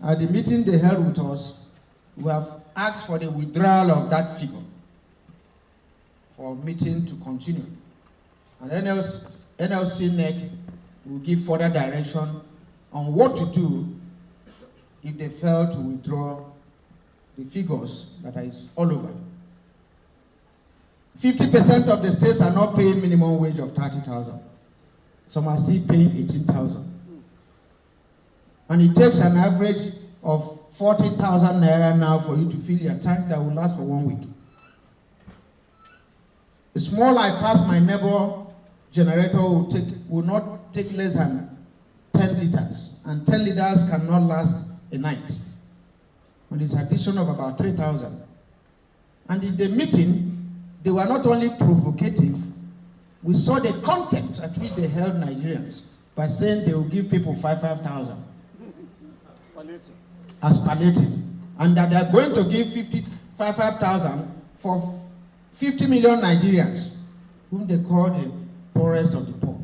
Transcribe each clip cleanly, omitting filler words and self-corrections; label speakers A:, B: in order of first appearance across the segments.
A: At the meeting they held with us, we have asked for the withdrawal of that figure for meeting to continue. And NLC NEC will give further direction on what to do if they fail to withdraw the figures that is all over. 50% of the states are not paying minimum wage of 30,000. Some are still paying 18,000. And it takes an average of 40,000 naira now for you to fill your tank that will last for 1 week. The small I pass my neighbor generator will not take less than 10 liters. And 10 liters cannot last a night. And it's addition of about 3,000. And in the meeting, they were not only provocative, we saw the contempt at which they held Nigerians by saying they will give people 5,000 as palliative, and that they are going to give 5,000 for 50 million Nigerians, whom they call the poorest of the poor.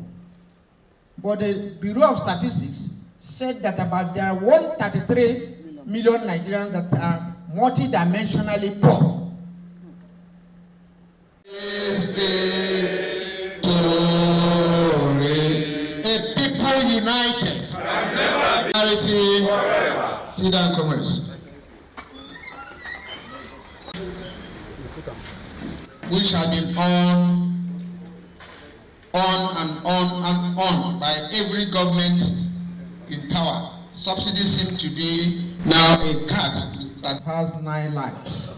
A: But the Bureau of Statistics said that there are 133 million Nigerians that are multidimensionally poor. A people united. Charity. Sit down, comrades. Which have been on and on by every government in power. Subsidies seem to be now a cat that has 9 lives.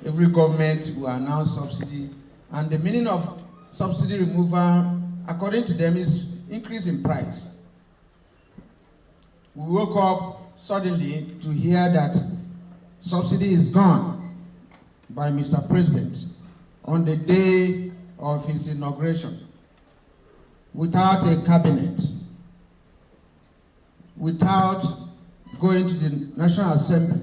A: Every government will announce subsidy, and the meaning of subsidy removal, according to them, is increase in price. We woke up suddenly to hear that subsidy is gone by Mr. President on the day of his inauguration, without a cabinet, without going to the National Assembly.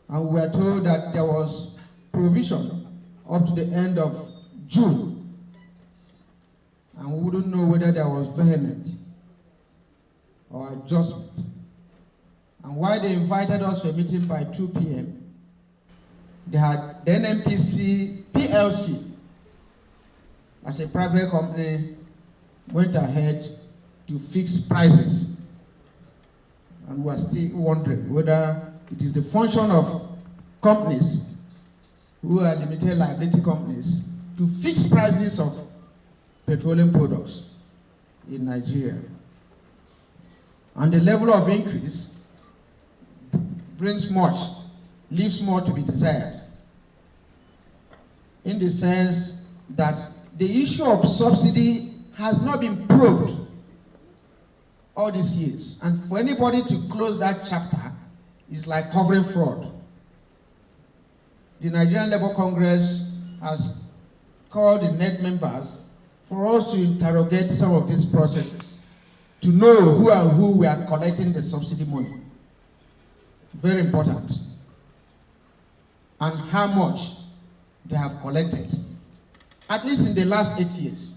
A: And we were told that there was provision up to the end of June. And we wouldn't know whether there was vehement or adjustment. And why they invited us for a meeting by 2 p.m., they had the NNPC PLC, as a private company, went ahead to fix prices. And we are still wondering whether it is the function of companies who are limited liability companies to fix prices of petroleum products in Nigeria. And the level of increase brings much, leaves more to be desired, in the sense that the issue of subsidy has not been probed all these years. And for anybody to close that chapter is like covering fraud. The Nigerian Labour Congress has called the NEC members for us to interrogate some of these processes, to know who and who we are collecting the subsidy money. Very important. And how much they have collected, at least in the last 8 years.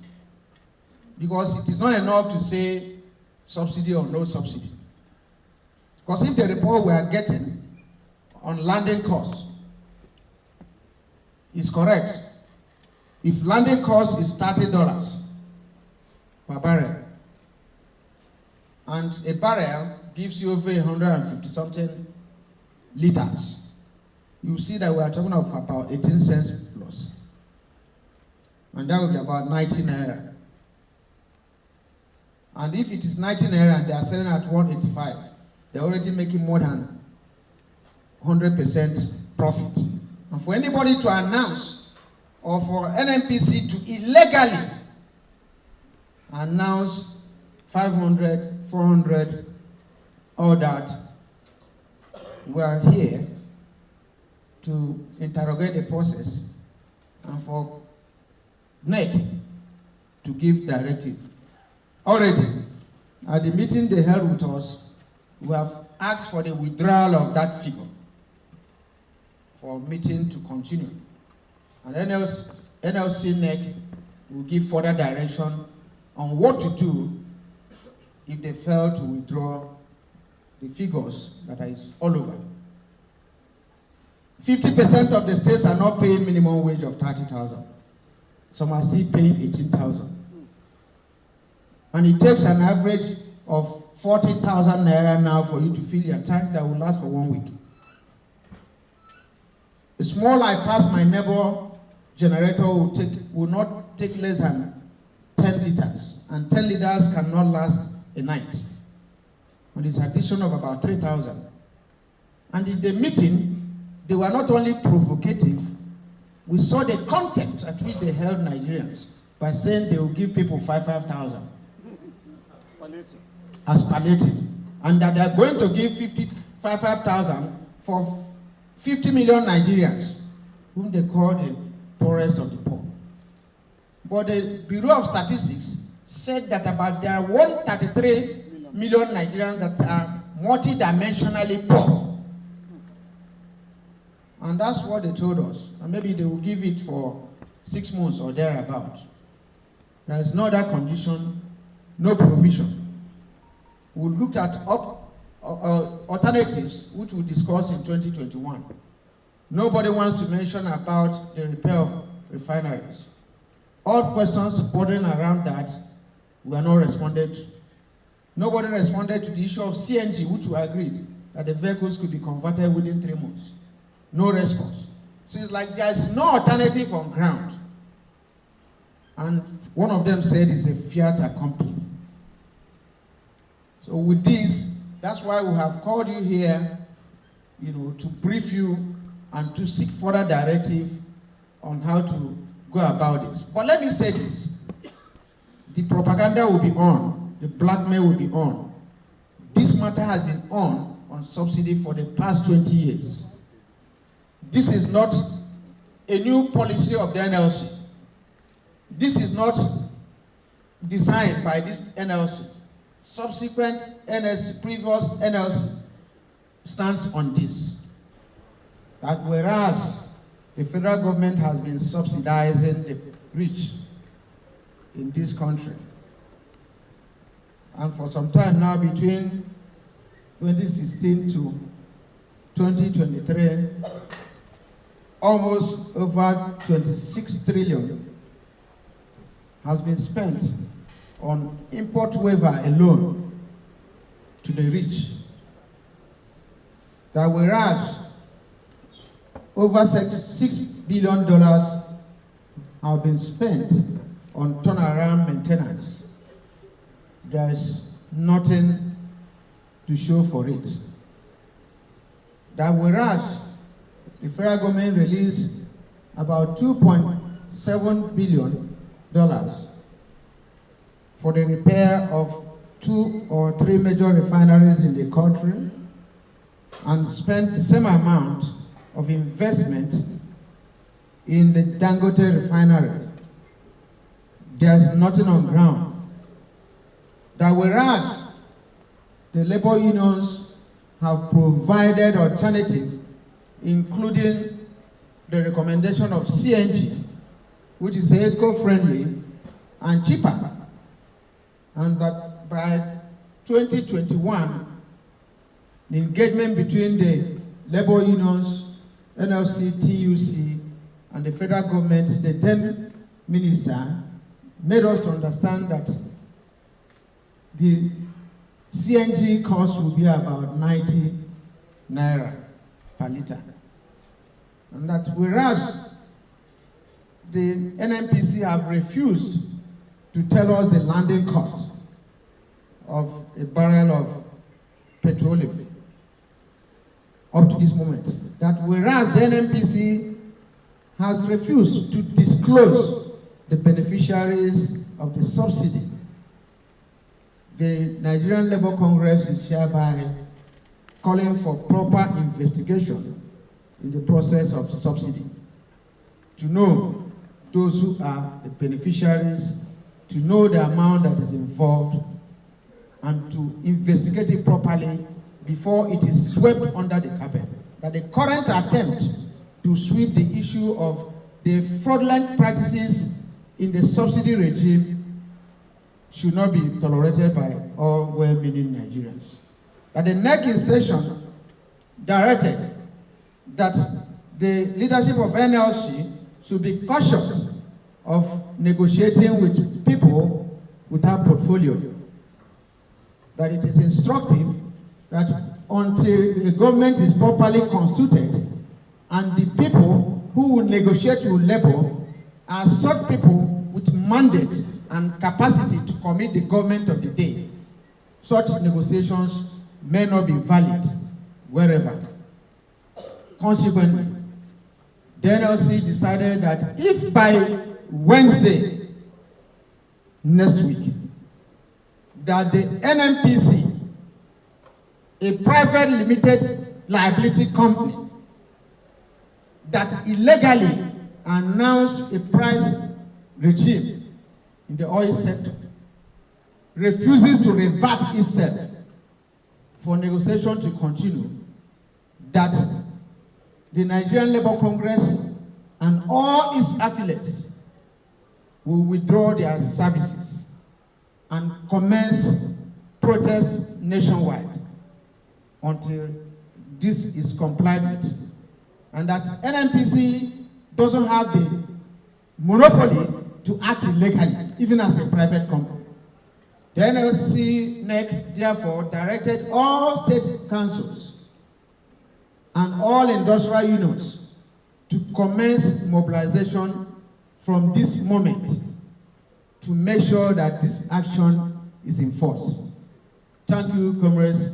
A: Because it is not enough to say subsidy or no subsidy. Because if the report we are getting on landing costs is correct, if landing cost is $30 per barrel, and a barrel gives you over 150 something liters, you see that we are talking of about 18 cents plus. And that will be about 90 naira. And if it is 90 naira and they are selling at 185, they're already making more than 100% profit. And for anybody to announce, or for NNPC to illegally announce 500, 400, all that, we are here to interrogate the process and for NEC to give directive. Already, at the meeting they held with us, we have asked for the withdrawal of that figure for meeting to continue. And NLC NEC will give further direction on what to do if they fail to withdraw the figures that is all over. 50% of the states are not paying minimum wage of 30,000. Some are still paying 18,000. And it takes an average of 40,000 naira now for you to fill your tank that will last for 1 week. The small I pass my neighbor generator will not take less than 10 liters. And 10 liters cannot last a night. And it's addition of about 3,000. And in the meeting, they were not only provocative, we saw the contempt at which they held Nigerians by saying they will give people 5,000 as palliative, and that they are going to give 5,000 for 50 million Nigerians, whom they call the poorest of the poor. But the Bureau of Statistics said that there are 133 million Nigerians that are multidimensionally poor. And that's what they told us. And maybe they will give it for 6 months or thereabout. There is no other condition, no provision. We looked at alternatives, which we'll discuss in 2021. Nobody wants to mention about the repair of refineries. All questions bordering around that were not responded to. Nobody responded to the issue of CNG, which we agreed that the vehicles could be converted within 3 months. No response. So it's like there's no alternative on ground. And one of them said it's a fiat accompli. So with this, that's why we have called you here, to brief you and to seek further directive on how to go about this. But let me say this. The propaganda will be on. The blackmail will be on. This matter has been on subsidy for the past 20 years. This is not a new policy of the NLC. This is not designed by this NLC. Subsequent NLC, previous NLC stands on this. That whereas the federal government has been subsidizing the rich in this country, and for some time now, between 2016 to 2023, almost over 26 trillion has been spent on import waiver alone to the rich. That whereas over $6 billion have been spent on turnaround maintenance, there is nothing to show for it. That whereas the federal government released about $2.7 billion for the repair of 2 or 3 major refineries in the country, and spent the same amount of investment in the Dangote refinery. There's nothing on ground. That whereas the labor unions have provided alternative, including the recommendation of CNG, which is eco-friendly and cheaper, and that by 2021, the engagement between the labor unions, NLC, TUC, and the federal government, the then minister, made us to understand that the CNG cost will be about 90 naira per liter. And that whereas the NNPC have refused to tell us the landing cost of a barrel of petroleum up to this moment. That whereas the NNPC has refused to disclose the beneficiaries of the subsidy, the Nigerian Labour Congress is hereby calling for proper investigation in the process of subsidy, to know those who are the beneficiaries, to know the amount that is involved, and to investigate it properly before it is swept under the carpet. That the current attempt to sweep the issue of the fraudulent practices in the subsidy regime should not be tolerated by all well-meaning Nigerians. that the NEC in session directed that the leadership of NLC should be cautious of negotiating with people without portfolio. That it is instructive that until a government is properly constituted and the people who will negotiate with Labour are such people with mandate and capacity to commit the government of the day, such negotiations may not be valid wherever. Consequently, the NLC decided that if by Wednesday next week that the NNPC, a private limited liability company that illegally announced a price regime in the oil sector, refuses to revert itself for negotiation to continue, that the Nigerian Labour Congress and all its affiliates will withdraw their services and commence protests nationwide until this is complied with, and that NNPC doesn't have the monopoly to act illegally, even as a private company. The NLC NEC therefore directed all state councils and all industrial unions to commence mobilization from this moment to make sure that this action is enforced. Thank you, comrades,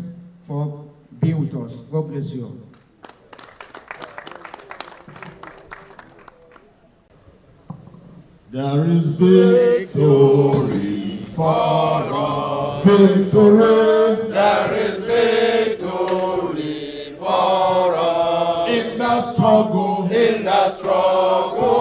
A: for being with us. God bless you all.
B: There is victory for us. Victory. There is victory for us. In the struggle. In the struggle.